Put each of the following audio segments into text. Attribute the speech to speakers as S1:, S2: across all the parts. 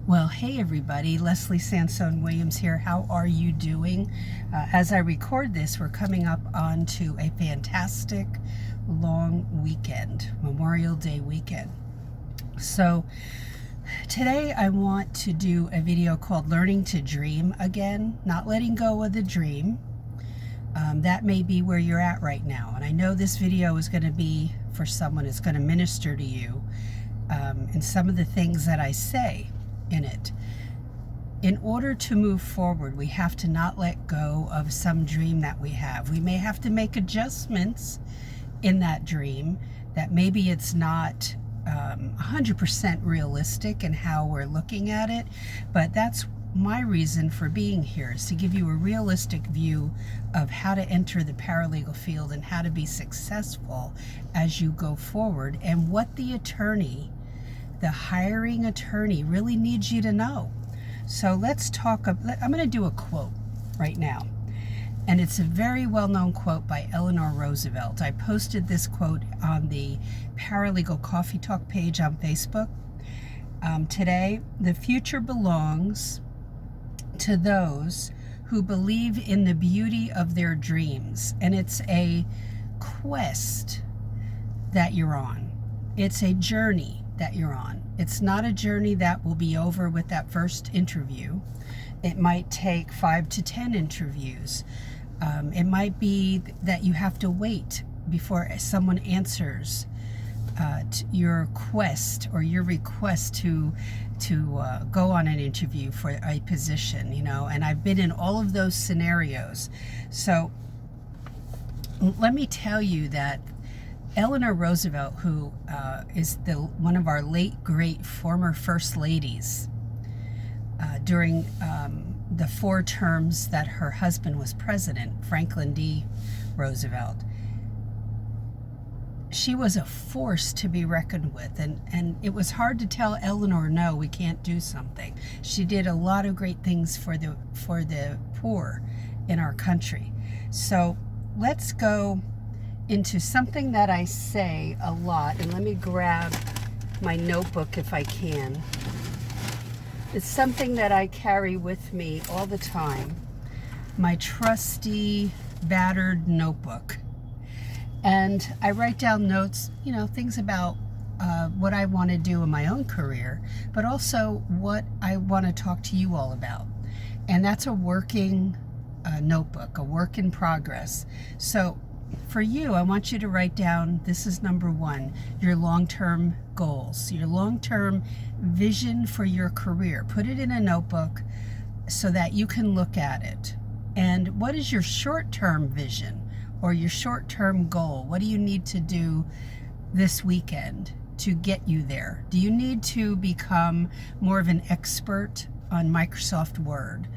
S1: Well, hey everybody, Leslie Sansone Williams here. How are you doing? As I record this, we're coming up onto a fantastic long weekend, Memorial Day weekend. So today I want to do a video called Learning to Dream Again, not letting go of the dream. That may be where you're at right now. And I know this video is going to be for someone, it's going to minister to you in some of the things that I say in it. In order to move forward, we have to not let go of some dream that we have. We may have to make adjustments in that dream, that maybe it's not 100% realistic in how we're looking at it, but that's my reason for being here, is to give you a realistic view of how to enter the paralegal field and how to be successful as you go forward, and what the hiring attorney really needs you to know. So let's talk. I'm going to do a quote right now, and it's a very well-known quote by Eleanor Roosevelt. I posted this quote on the Paralegal Coffee Talk page on Facebook today. The future belongs to those who believe in the beauty of their dreams, and it's a quest that you're on. It's a journey that you're on. It's not a journey that will be over with that first interview. It might take 5 to 10 interviews. It might be that you have to wait before someone answers your quest or your request to go on an interview for a position, and I've been in all of those scenarios. So let me tell you that Eleanor Roosevelt, who is one of our late great former first ladies during the 4 terms that her husband was president, Franklin D. Roosevelt, she was a force to be reckoned with, and it was hard to tell Eleanor, no, we can't do something. She did a lot of great things for the poor in our country. So let's go into something that I say a lot, and let me grab my notebook if I can. It's something that I carry with me all the time, my trusty battered notebook. And I write down notes, things about what I want to do in my own career, but also what I want to talk to you all about. And that's a working notebook, a work in progress. So for you, I want you to write down, this is number 1, your long-term goals, your long-term vision for your career. Put it in a notebook so that you can look at it. And what is your short-term vision or your short-term goal? What do you need to do this weekend to get you there? Do you need to become more of an expert on Microsoft Word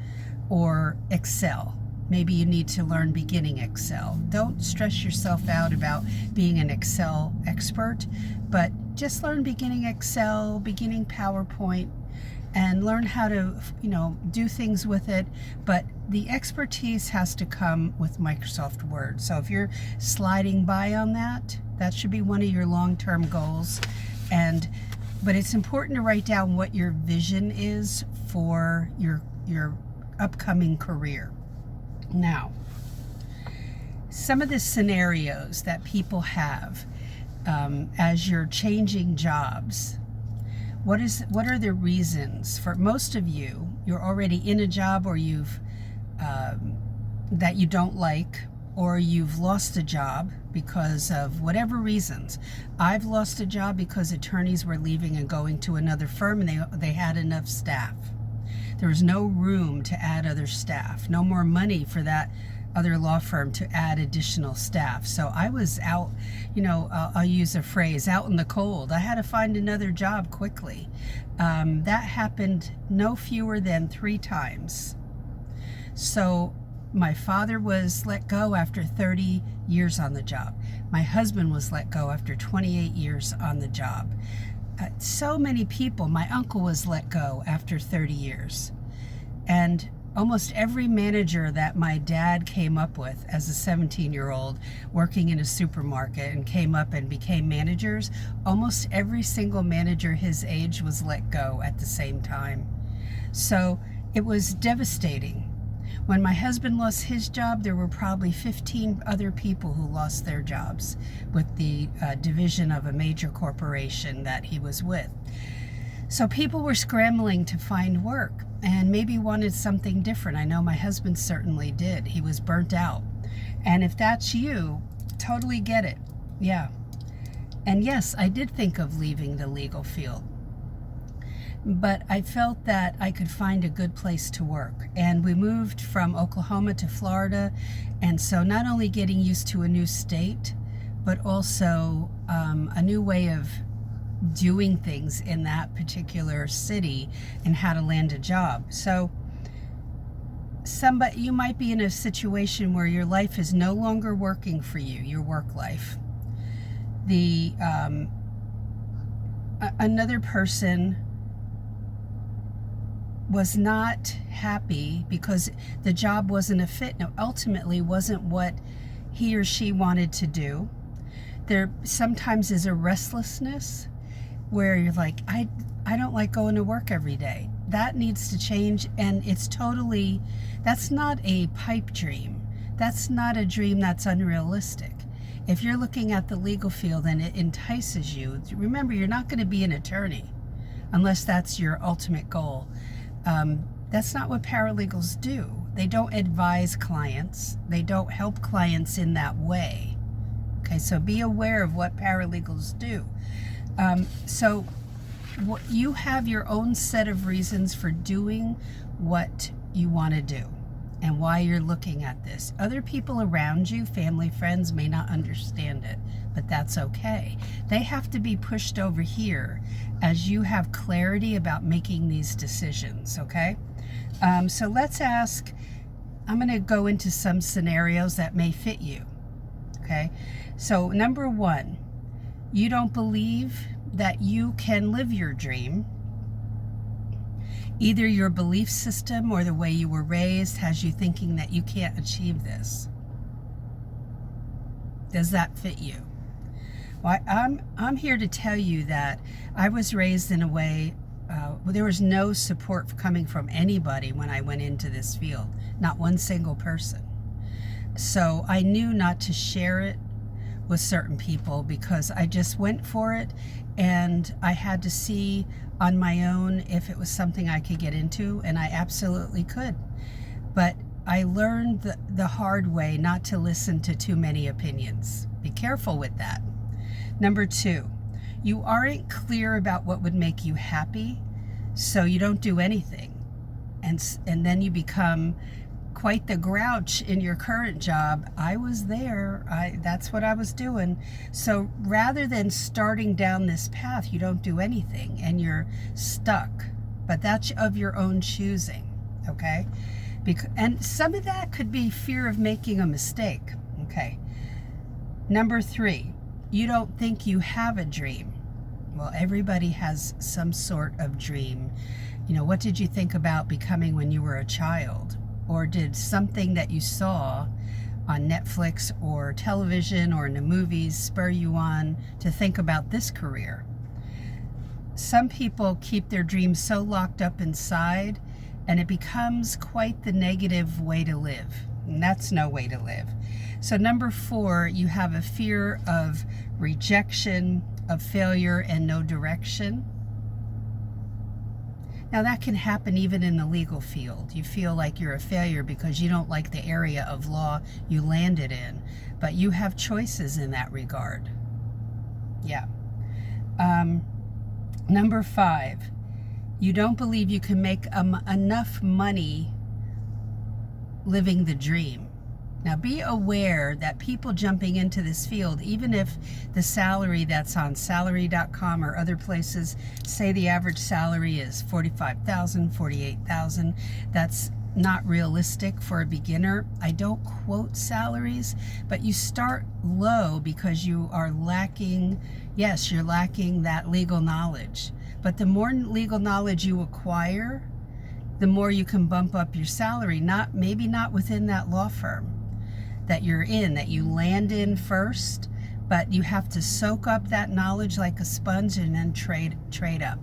S1: or Excel? Maybe you need to learn beginning Excel. Don't stress yourself out about being an Excel expert, but just learn beginning Excel, beginning PowerPoint, and learn how to, do things with it. But the expertise has to come with Microsoft Word. So if you're sliding by on that, that should be one of your long-term goals. But it's important to write down what your vision is for your upcoming career. Now, some of the scenarios that people have as you're changing jobs, what are the reasons? For most of you, you're already in a job, or you've that you don't like, or you've lost a job because of whatever reasons. I've lost a job because attorneys were leaving and going to another firm, and they had enough staff. There was no room to add other staff, no more money for that other law firm to add additional staff. So I was out, I'll use a phrase, out in the cold. I had to find another job quickly. That happened no fewer than 3 times. So my father was let go after 30 years on the job. My husband was let go after 28 years on the job. So many people. My uncle was let go after 30 years. And almost every manager that my dad came up with as a 17-year-old working in a supermarket and came up and became managers, almost every single manager his age was let go at the same time. So it was devastating. When my husband lost his job, there were probably 15 other people who lost their jobs with the division of a major corporation that he was with. So people were scrambling to find work and maybe wanted something different. I know my husband certainly did. He was burnt out. And if that's you, totally get it. Yeah. And yes, I did think of leaving the legal field. But I felt that I could find a good place to work. And we moved from Oklahoma to Florida. And so not only getting used to a new state, but also a new way of doing things in that particular city and how to land a job. So you might be in a situation where your life is no longer working for you, your work life. Another person was not happy because the job wasn't a fit. No, ultimately wasn't what he or she wanted to do. There sometimes is a restlessness where you're like, I don't like going to work every day. That needs to change, and that's not a pipe dream. That's not a dream that's unrealistic. If you're looking at the legal field and it entices you, remember, you're not going to be an attorney unless that's your ultimate goal. That's not what paralegals do. They don't advise clients. They don't help clients in that way. Okay, so be aware of what paralegals do. So you have your own set of reasons for doing what you want to do and why you're looking at this. Other people around you, family, friends, may not understand it, but that's okay. They have to be pushed over here as you have clarity about making these decisions, okay? So let's ask, I'm going to go into some scenarios that may fit you, okay? So number one, you don't believe that you can live your dream. Either your belief system or the way you were raised has you thinking that you can't achieve this. Does that fit you? Well, I'm here to tell you that I was raised in a way, there was no support coming from anybody when I went into this field, not one single person. So I knew not to share it with certain people because I just went for it, and I had to see on my own if it was something I could get into, and I absolutely could. But I learned the hard way not to listen to too many opinions. Be careful with that. Number two, you aren't clear about what would make you happy, so you don't do anything. And then you become quite the grouch in your current job. I was there. That's what I was doing. So rather than starting down this path, you don't do anything and you're stuck. But that's of your own choosing, okay? And some of that could be fear of making a mistake, okay? Number three, you don't think you have a dream. Well, everybody has some sort of dream. You know, what did you think about becoming when you were a child? Or did something that you saw on Netflix or television or in the movies spur you on to think about this career? Some people keep their dreams so locked up inside, and it becomes quite the negative way to live. And that's no way to live. So number four, you have a fear of rejection, of failure, and no direction. Now that can happen even in the legal field. You feel like you're a failure because you don't like the area of law you landed in, but you have choices in that regard. Yeah. Number five, you don't believe you can make enough money living the dream. Now be aware that people jumping into this field, even if the salary that's on salary.com or other places say the average salary is $45,000, $48,000, that's not realistic for a beginner. I don't quote salaries, but you start low because you are lacking, yes, you're lacking that legal knowledge. But the more legal knowledge you acquire, the more you can bump up your salary, maybe not within that law firm that you're in, that you land in first, but you have to soak up that knowledge like a sponge and then trade up.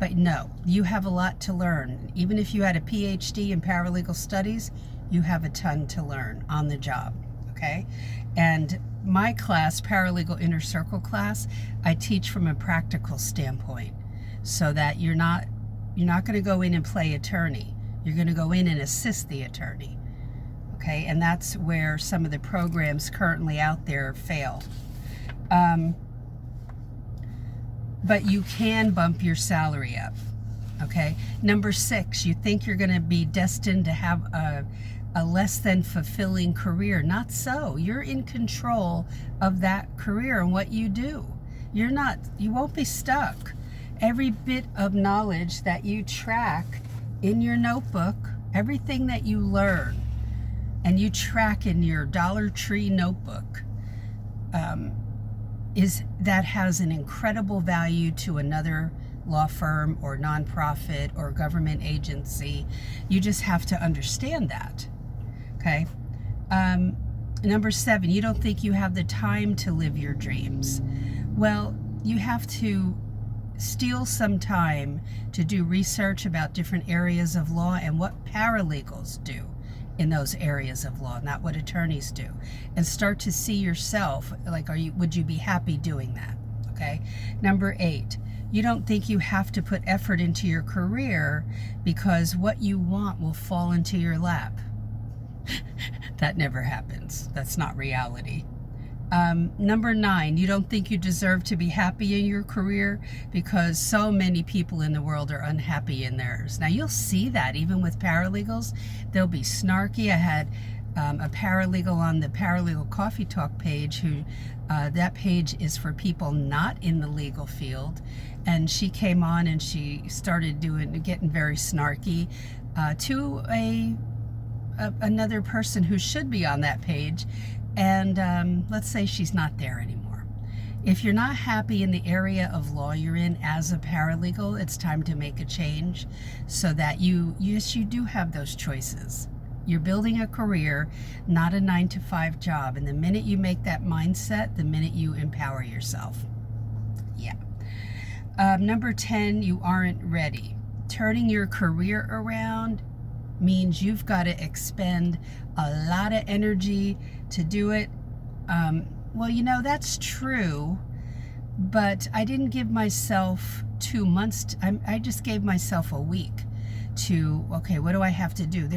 S1: But no, you have a lot to learn. Even if you had a PhD in paralegal studies, you have a ton to learn on the job, okay? And my class, Paralegal Inner Circle class, I teach from a practical standpoint so that you're not going to go in and play attorney. You're going to go in and assist the attorney, okay? And that's where some of the programs currently out there fail. But you can bump your salary up, okay? Number 6, you think you're going to be destined to have a less than fulfilling career. Not so. You're in control of that career and what you do. You won't be stuck. Every bit of knowledge that you track in your notebook, everything that you learn and you track in your Dollar Tree notebook, that has an incredible value to another law firm or nonprofit or government agency. You just have to understand that, okay? Number 7, you don't think you have the time to live your dreams. Well, you have to steal some time to do research about different areas of law and what paralegals do in those areas of law, not what attorneys do, and start to see yourself, like, would you be happy doing that, okay? Number 8, you don't think you have to put effort into your career because what you want will fall into your lap. That never happens. That's not reality. Number 9, you don't think you deserve to be happy in your career because so many people in the world are unhappy in theirs. Now, you'll see that even with paralegals. They'll be snarky. I had a paralegal on the Paralegal Coffee Talk page who, that page is for people not in the legal field. And she came on and she started getting very snarky to another person who should be on that page. And let's say she's not there anymore. If you're not happy in the area of law you're in as a paralegal, it's time to make a change so that you do have those choices. You're building a career, not a 9-to-5 job. And the minute you make that mindset, the minute you empower yourself. Yeah. Number 10, you aren't ready. Turning your career around means you've got to expend a lot of energy to do it. Well, that's true, but I didn't give myself 2 months. I just gave myself a week to, okay, what do I have to do?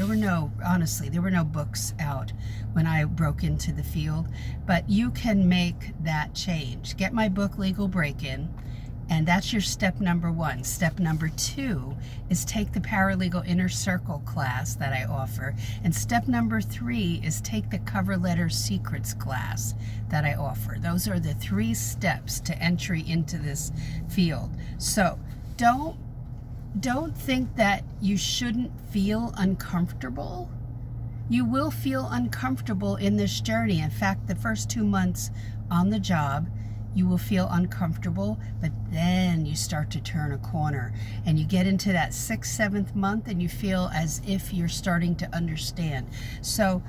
S1: Honestly, there were no books out when I broke into the field, but you can make that change. Get my book, Legal Break-In. And that's your step number 1. Step number 2 is take the Paralegal Inner Circle class that I offer. And step number 3 is take the Cover Letter Secrets class that I offer. Those are the 3 steps to entry into this field. So don't think that you shouldn't feel uncomfortable. You will feel uncomfortable in this journey. In fact, the first 2 months on the job, you will feel uncomfortable, but then you start to turn a corner and you get into that 6th, 7th month and you feel as if you're starting to understand. So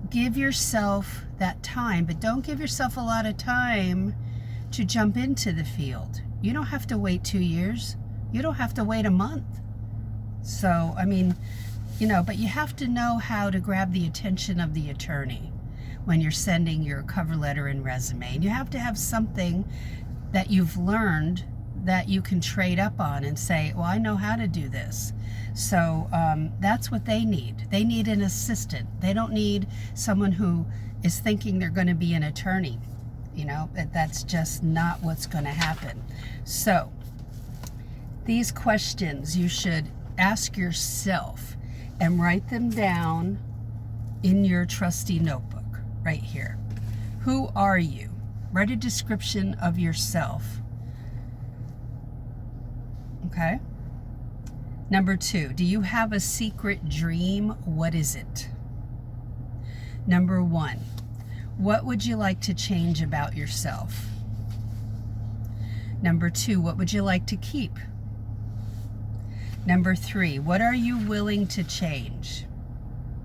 S1: give yourself that time, but don't give yourself a lot of time to jump into the field. You don't have to wait 2 years. You don't have to wait a month. So, but you have to know how to grab the attention of the attorney when you're sending your cover letter and resume. And you have to have something that you've learned that you can trade up on and say, well, I know how to do this. So that's what they need. They need an assistant. They don't need someone who is thinking they're going to be an attorney. That's just not what's going to happen. So these questions you should ask yourself and write them down in your trusty notebook. Right here. Who are you? Write a description of yourself. Okay. Number 2, do you have a secret dream? What is it? Number 1, what would you like to change about yourself? Number 2, what would you like to keep? Number 3, what are you willing to change?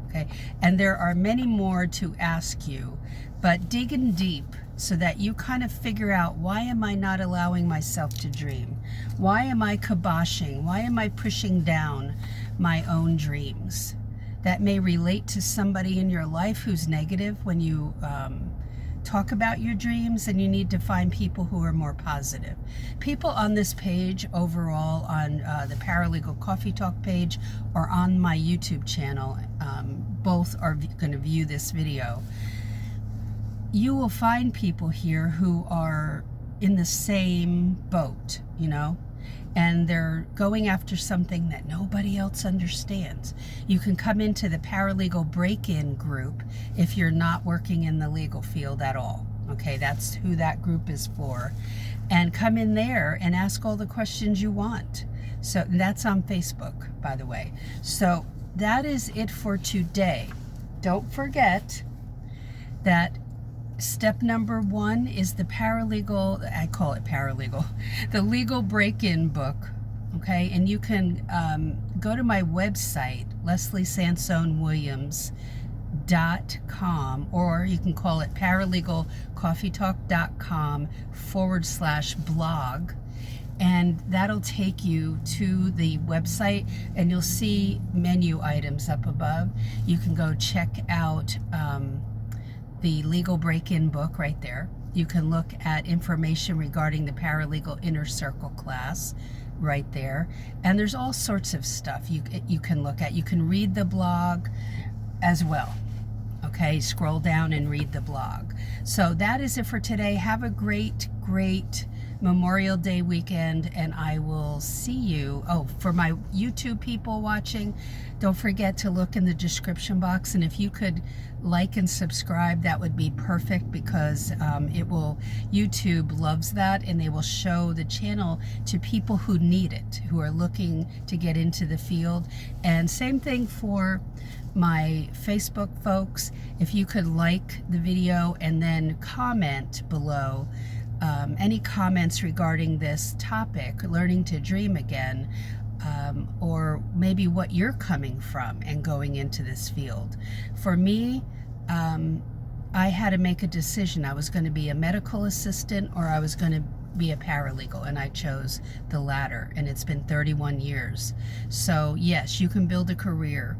S1: Okay, and there are many more to ask you, but digging deep so that you kind of figure out, why am I not allowing myself to dream? Why am I kiboshing? Why am I pushing down my own dreams? That may relate to somebody in your life who's negative when you talk about your dreams, and you need to find people who are more positive. People on this page overall, on the Paralegal Coffee Talk page, or on my YouTube channel, both are going to view this video. You will find people here who are in the same boat, you know, and they're going after something that nobody else understands. You can come into the Paralegal Break-In group if you're not working in the legal field at all. Okay, that's who that group is for. And come in there and ask all the questions you want. So that's on Facebook, by the way. So that is it for today. Don't forget that step number 1 is the paralegal, I call it paralegal, the legal break-in book, okay? And you can go to my website, LeslieSansone-Williams.com, or you can call it paralegalcoffeetalk.com/blog, and that'll take you to the website, and you'll see menu items up above. You can go check out the legal break-in book right there. You can look at information regarding the Paralegal Inner Circle class right there. And there's all sorts of stuff you can look at. You can read the blog as well. Okay, scroll down and read the blog. So that is it for today. Have a great Memorial Day weekend, and I will see you. Oh, for my YouTube people watching, don't forget to look in the description box, and if you could like and subscribe, that would be perfect, because YouTube loves that, and they will show the channel to people who need it, who are looking to get into the field. And same thing for my Facebook folks. If you could like the video and then comment below any comments regarding this topic, learning to dream again, or maybe what you're coming from and going into this field. For me, I had to make a decision. I was going to be a medical assistant, or I was going to be a paralegal, and I chose the latter, and it's been 31 years. So yes, you can build a career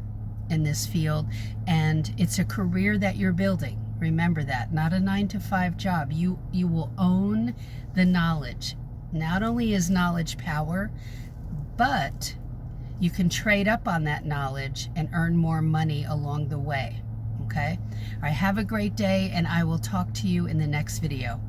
S1: in this field, and it's a career that you're building. Remember that, not a 9-to-5 job. You will own the knowledge. Not only is knowledge power, but you can trade up on that knowledge and earn more money along the way. Okay? All right, have a great day, and I will talk to you in the next video.